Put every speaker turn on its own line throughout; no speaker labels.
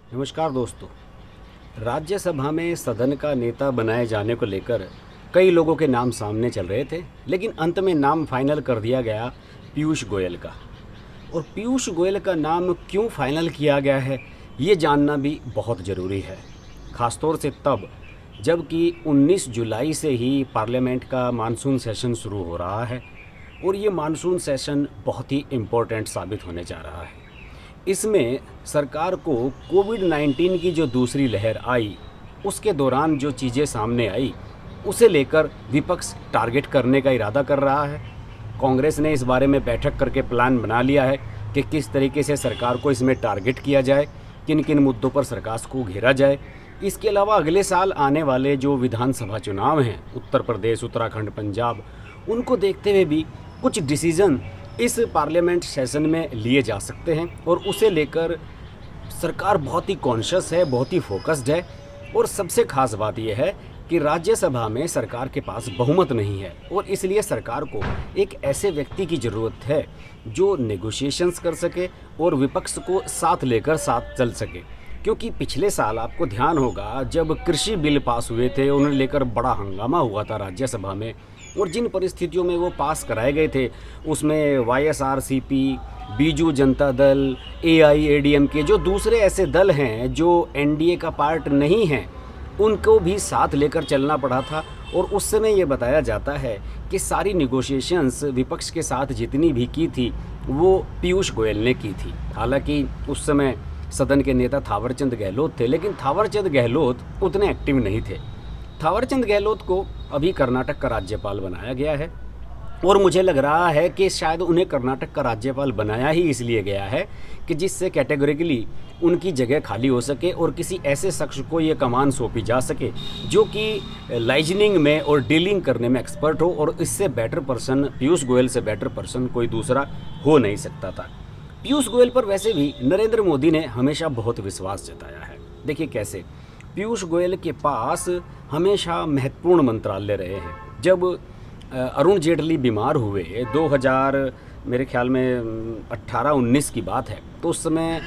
नमस्कार दोस्तों। राज्यसभा में सदन का नेता बनाए जाने को लेकर कई लोगों के नाम सामने चल रहे थे, लेकिन अंत में नाम फाइनल कर दिया गया पीयूष गोयल का। और पीयूष गोयल का नाम क्यों फाइनल किया गया है, ये जानना भी बहुत ज़रूरी है। ख़ासतौर से तब जबकि 19 जुलाई से ही पार्लियामेंट का मानसून सेशन शुरू हो रहा है और ये मानसून सेशन बहुत ही इम्पोर्टेंट साबित होने जा रहा है। इसमें सरकार को कोविड-19 की जो दूसरी लहर आई, उसके दौरान जो चीज़ें सामने आई, उसे लेकर विपक्ष टारगेट करने का इरादा कर रहा है। कांग्रेस ने इस बारे में बैठक करके प्लान बना लिया है कि किस तरीके से सरकार को इसमें टारगेट किया जाए, किन किन मुद्दों पर सरकार को घेरा जाए। इसके अलावा अगले साल आने वाले जो विधानसभा चुनाव हैं, उत्तर प्रदेश, उत्तराखंड, पंजाब, उनको देखते हुए भी कुछ डिसीज़न इस पार्लियामेंट सेशन में लिए जा सकते हैं और उसे लेकर सरकार बहुत ही कॉन्शियस है, बहुत ही फोकस्ड है। और सबसे खास बात यह है कि राज्यसभा में सरकार के पास बहुमत नहीं है और इसलिए सरकार को एक ऐसे व्यक्ति की ज़रूरत है जो नेगोशिएशंस कर सके और विपक्ष को साथ लेकर साथ चल सके। क्योंकि पिछले साल आपको ध्यान होगा, जब कृषि बिल पास हुए थे, उन्हें लेकर बड़ा हंगामा हुआ था राज्यसभा में, और जिन परिस्थितियों में वो पास कराए गए थे उसमें वाईएसआरसीपी, बीजू जनता दल, एआईएडीएमके, जो दूसरे ऐसे दल हैं जो एनडीए का पार्ट नहीं हैं, उनको भी साथ लेकर चलना पड़ा था। और उस समय ये बताया जाता है कि सारी निगोशिएशंस विपक्ष के साथ जितनी भी की थी वो पीयूष गोयल ने की थी। हालांकि उस समय सदन के नेता थावरचंद गहलोत थे, लेकिन थावरचंद गहलोत उतने एक्टिव नहीं थे। थावरचंद गहलोत को अभी कर्नाटक का राज्यपाल बनाया गया है और मुझे लग रहा है कि शायद उन्हें कर्नाटक का राज्यपाल बनाया ही इसलिए गया है कि जिससे कैटेगोरिकली उनकी जगह खाली हो सके और किसी ऐसे शख्स को ये कमान सौंपी जा सके जो कि लाइजनिंग में और डीलिंग करने में एक्सपर्ट हो, और इससे बेटर पर्सन, पीयूष गोयल से बेटर पर्सन कोई दूसरा हो नहीं सकता था। पीयूष गोयल पर वैसे भी नरेंद्र मोदी ने हमेशा बहुत विश्वास जताया है। देखिए कैसे, पीयूष गोयल के पास हमेशा महत्वपूर्ण मंत्रालय रहे हैं। जब अरुण जेटली बीमार हुए 2000 मेरे ख्याल में 18-19 की बात है, तो उस समय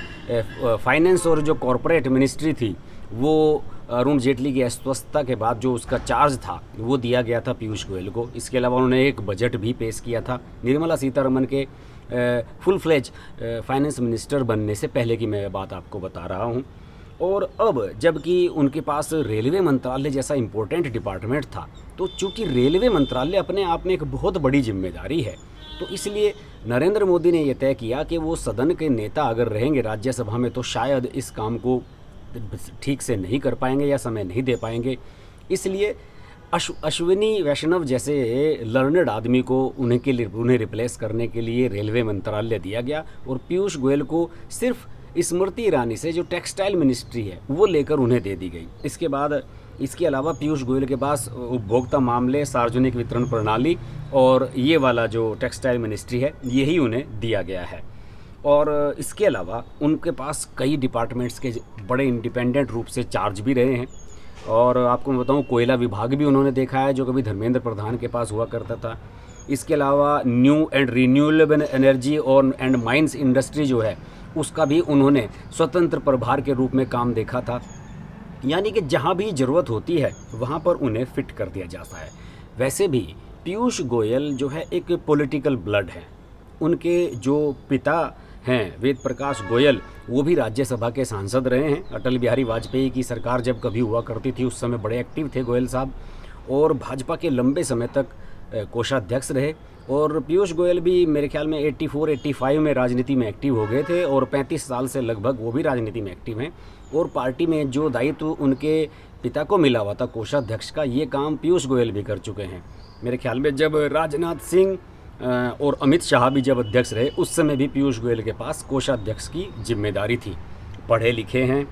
फाइनेंस और जो कॉरपोरेट मिनिस्ट्री थी वो अरुण जेटली की अस्वस्थता के बाद जो उसका चार्ज था वो दिया गया था पीयूष गोयल को। इसके अलावा उन्होंने एक बजट भी पेश किया था निर्मला सीतारमण के फुल फ्लेज फाइनेंस मिनिस्टर बनने से पहले की मैं बात आपको बता रहा हूँ। और अब जबकि उनके पास रेलवे मंत्रालय जैसा इम्पोर्टेंट डिपार्टमेंट था, तो चूंकि रेलवे मंत्रालय अपने आप में एक बहुत बड़ी जिम्मेदारी है, तो इसलिए नरेंद्र मोदी ने यह तय किया कि वो सदन के नेता अगर रहेंगे राज्यसभा में तो शायद इस काम को ठीक से नहीं कर पाएंगे या समय नहीं दे पाएंगे। इसलिए अश्विनी वैष्णव जैसे लर्नड आदमी को उन्हें रिप्लेस करने के लिए रेलवे मंत्रालय दिया गया और पीयूष गोयल को सिर्फ स्मृति ईरानी से जो टेक्सटाइल मिनिस्ट्री है वो लेकर उन्हें दे दी गई। इसके बाद इसके अलावा पीयूष गोयल के पास उपभोक्ता मामले, सार्वजनिक वितरण प्रणाली और ये वाला जो टेक्सटाइल मिनिस्ट्री है यही उन्हें दिया गया है। और इसके अलावा उनके पास कई डिपार्टमेंट्स के बड़े इंडिपेंडेंट रूप से चार्ज भी रहे हैं। और आपको मैं बताऊं, कोयला विभाग भी उन्होंने देखा है जो कभी धर्मेंद्र प्रधान के पास हुआ करता था। इसके अलावा न्यू एंड रिन्यूएबल एनर्जी और एंड माइंस इंडस्ट्री जो है उसका भी उन्होंने स्वतंत्र प्रभार के रूप में काम देखा था। यानी कि जहाँ भी ज़रूरत होती है वहाँ पर उन्हें फिट कर दिया जाता है। वैसे भी पीयूष गोयल जो है एक पॉलिटिकल ब्लड है। उनके जो पिता हैं वेद प्रकाश गोयल, वो भी राज्यसभा के सांसद रहे हैं। अटल बिहारी वाजपेयी की सरकार जब कभी हुआ करती थी उस समय बड़े एक्टिव थे गोयल साहब, और भाजपा के लंबे समय तक कोषाध्यक्ष रहे। और पीयूष गोयल भी मेरे ख्याल में 84-85 में राजनीति में एक्टिव हो गए थे और 35 साल से लगभग वो भी राजनीति में एक्टिव हैं। और पार्टी में जो दायित्व उनके पिता को मिला हुआ था कोषाध्यक्ष का, ये काम पीयूष गोयल भी कर चुके हैं। मेरे ख्याल में जब राजनाथ सिंह और अमित शाह भी जब अध्यक्ष रहे उस समय भी पीयूष गोयल के पास कोषाध्यक्ष की जिम्मेदारी थी। पढ़े लिखे हैं,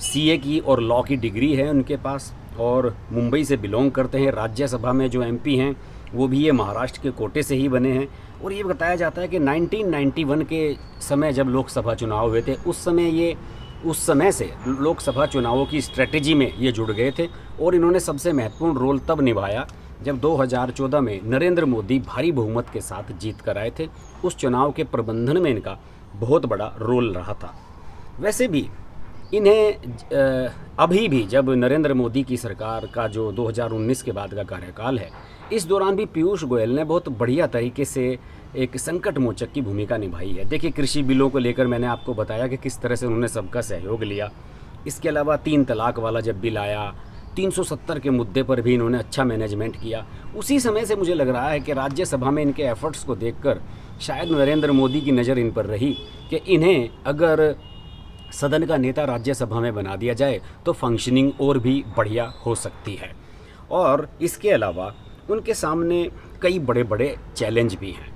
सीए की और लॉ की डिग्री है उनके पास, और मुंबई से बिलोंग करते हैं। राज्यसभा में जो एमपी हैं वो भी ये महाराष्ट्र के कोटे से ही बने हैं। और ये बताया जाता है कि 1991 के समय जब लोकसभा चुनाव हुए थे उस समय से लोकसभा चुनावों की स्ट्रेटेजी में ये जुड़ गए थे। और इन्होंने सबसे महत्वपूर्ण रोल तब निभाया जब 2014 में नरेंद्र मोदी भारी बहुमत के साथ जीत कर आए थे। उस चुनाव के प्रबंधन में इनका बहुत बड़ा रोल रहा था। वैसे भी इन्हें अभी भी जब नरेंद्र मोदी की सरकार का जो 2019 के बाद का कार्यकाल है, इस दौरान भी पीयूष गोयल ने बहुत बढ़िया तरीके से एक संकट मोचक की भूमिका निभाई है। देखिए, कृषि बिलों को लेकर मैंने आपको बताया कि किस तरह से उन्होंने सबका सहयोग लिया। इसके अलावा 3 तलाक वाला जब बिल आया, 370 के मुद्दे पर भी इन्होंने अच्छा मैनेजमेंट किया। उसी समय से मुझे लग रहा है कि राज्यसभा में इनके एफर्ट्स को देखकर शायद नरेंद्र मोदी की नज़र इन पर रही कि इन्हें अगर सदन का नेता राज्यसभा में बना दिया जाए तो फंक्शनिंग और भी बढ़िया हो सकती है। और इसके अलावा उनके सामने कई बड़े बड़े चैलेंज भी हैं।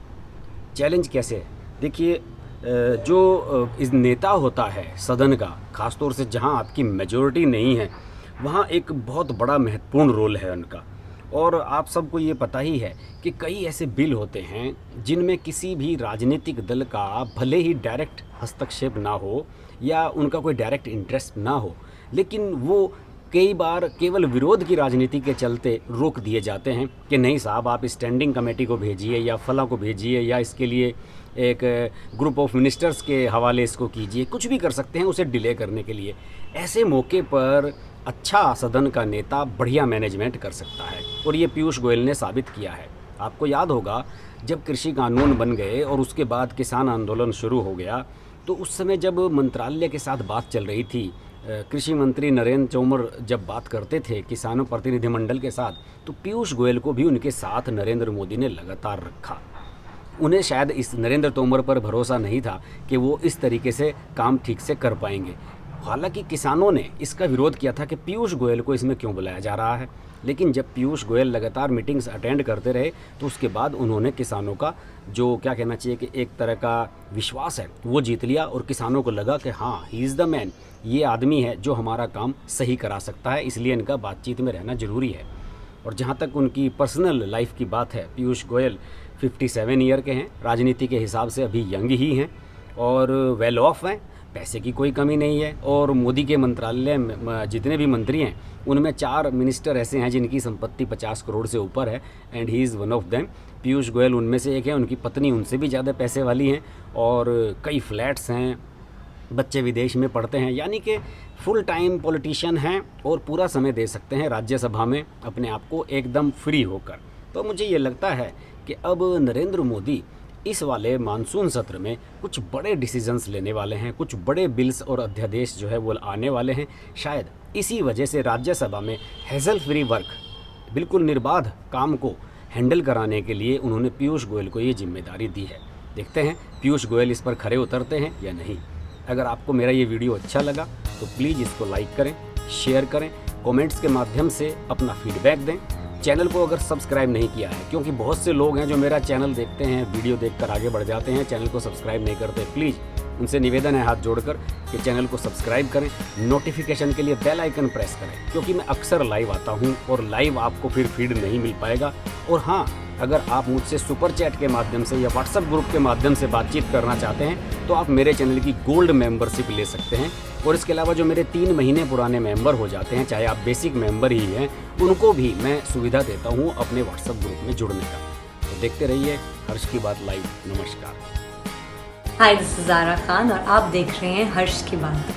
चैलेंज कैसे? देखिए, जो इस नेता होता है सदन का, ख़ासतौर से जहां आपकी मेजॉरिटी नहीं है, वहां एक बहुत बड़ा महत्वपूर्ण रोल है उनका। और आप सबको ये पता ही है कि कई ऐसे बिल होते हैं जिनमें किसी भी राजनीतिक दल का भले ही डायरेक्ट हस्तक्षेप ना हो या उनका कोई डायरेक्ट इंटरेस्ट ना हो, लेकिन वो कई बार केवल विरोध की राजनीति के चलते रोक दिए जाते हैं कि नहीं साहब, आप स्टैंडिंग कमेटी को भेजिए या फला को भेजिए या इसके लिए एक ग्रुप ऑफ मिनिस्टर्स के हवाले इसको कीजिए, कुछ भी कर सकते हैं उसे डिले करने के लिए। ऐसे मौके पर अच्छा सदन का नेता बढ़िया मैनेजमेंट कर सकता है और ये पीयूष गोयल ने साबित किया है। आपको याद होगा जब कृषि कानून बन गए और उसके बाद किसान आंदोलन शुरू हो गया, तो उस समय जब मंत्रालय के साथ बात चल रही थी, कृषि मंत्री नरेंद्र तोमर जब बात करते थे किसानों प्रतिनिधिमंडल के साथ, तो पीयूष गोयल को भी उनके साथ नरेंद्र मोदी ने लगातार रखा। उन्हें शायद इस नरेंद्र तोमर पर भरोसा नहीं था कि वो इस तरीके से काम ठीक से कर पाएंगे। हालांकि किसानों ने इसका विरोध किया था कि पीयूष गोयल को इसमें क्यों बुलाया जा रहा है, लेकिन जब पीयूष गोयल लगातार मीटिंग्स अटेंड करते रहे तो उसके बाद उन्होंने किसानों का जो क्या कहना चाहिए कि एक तरह का विश्वास है वो जीत लिया और किसानों को लगा कि हाँ, ही इज़ द मैन, ये आदमी है जो हमारा काम सही करा सकता है, इसलिए इनका बातचीत में रहना ज़रूरी है। और जहाँ तक उनकी पर्सनल लाइफ की बात है, पीयूष गोयल 57 ईयर के हैं, राजनीति के हिसाब से अभी यंग ही हैं और वेल ऑफ हैं, पैसे की कोई कमी नहीं है। और मोदी के मंत्रालय में जितने भी मंत्री हैं उनमें 4 मिनिस्टर ऐसे हैं जिनकी संपत्ति 50 करोड़ से ऊपर है and he is one of them. Piyush Goyal उनमें से एक है, उनकी पत्नी उनसे भी ज़्यादा पैसे वाली हैं और कई फ्लैट्स हैं, बच्चे विदेश में पढ़ते हैं, यानी कि फुल टाइम पॉलिटिशियन हैं और पूरा समय दे सकते हैं राज्यसभा में अपने आप को एकदम फ्री होकर। तो मुझे ये लगता है कि अब नरेंद्र मोदी इस वाले मानसून सत्र में कुछ बड़े डिसीजंस लेने वाले हैं, कुछ बड़े बिल्स और अध्यादेश जो है वो आने वाले हैं। शायद इसी वजह से राज्यसभा में हैसल फ्री वर्क, बिल्कुल निर्बाध काम को हैंडल कराने के लिए उन्होंने पीयूष गोयल को ये जिम्मेदारी दी है। देखते हैं पीयूष गोयल इस पर खरे उतरते हैं या नहीं। अगर आपको मेरा ये वीडियो अच्छा लगा तो प्लीज़ इसको लाइक करें, शेयर करें, कमेंट्स के माध्यम से अपना फीडबैक दें। चैनल को अगर सब्सक्राइब नहीं किया है, क्योंकि बहुत से लोग हैं जो मेरा चैनल देखते हैं, वीडियो देखकर आगे बढ़ जाते हैं, चैनल को सब्सक्राइब नहीं करते। प्लीज़ उनसे निवेदन है हाथ जोड़कर कि चैनल को सब्सक्राइब करें, नोटिफिकेशन के लिए बेल आइकन प्रेस करें, क्योंकि मैं अक्सर लाइव आता हूं और लाइव आपको फिर फीड नहीं मिल पाएगा। और हाँ, अगर आप मुझसे सुपर चैट के माध्यम से या व्हाट्सएप ग्रुप के माध्यम से बातचीत करना चाहते हैं तो आप मेरे चैनल की गोल्ड मेंबरशिप ले सकते हैं। और इसके अलावा जो मेरे 3 महीने पुराने मेंबर हो जाते हैं, चाहे आप बेसिक मेंबर ही हैं, उनको भी मैं सुविधा देता हूं अपने व्हाट्सएप ग्रुप में जुड़ने का। तो देखते रहिए हर्ष की बात लाइव। नमस्कार।
हाय, दिस इज़ ज़ारा खान और आप देख रहे हैं हर्ष की बात।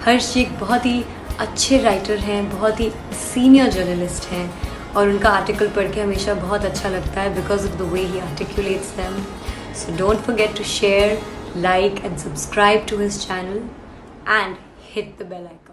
हर्ष जी एक बहुत ही अच्छे राइटर हैं, बहुत ही सीनियर जर्नलिस्ट हैं और उनका आर्टिकल पढ़ के हमेशा बहुत अच्छा लगता है because of the way he articulates them. So don't forget to share, like and subscribe to his channel and hit the bell icon.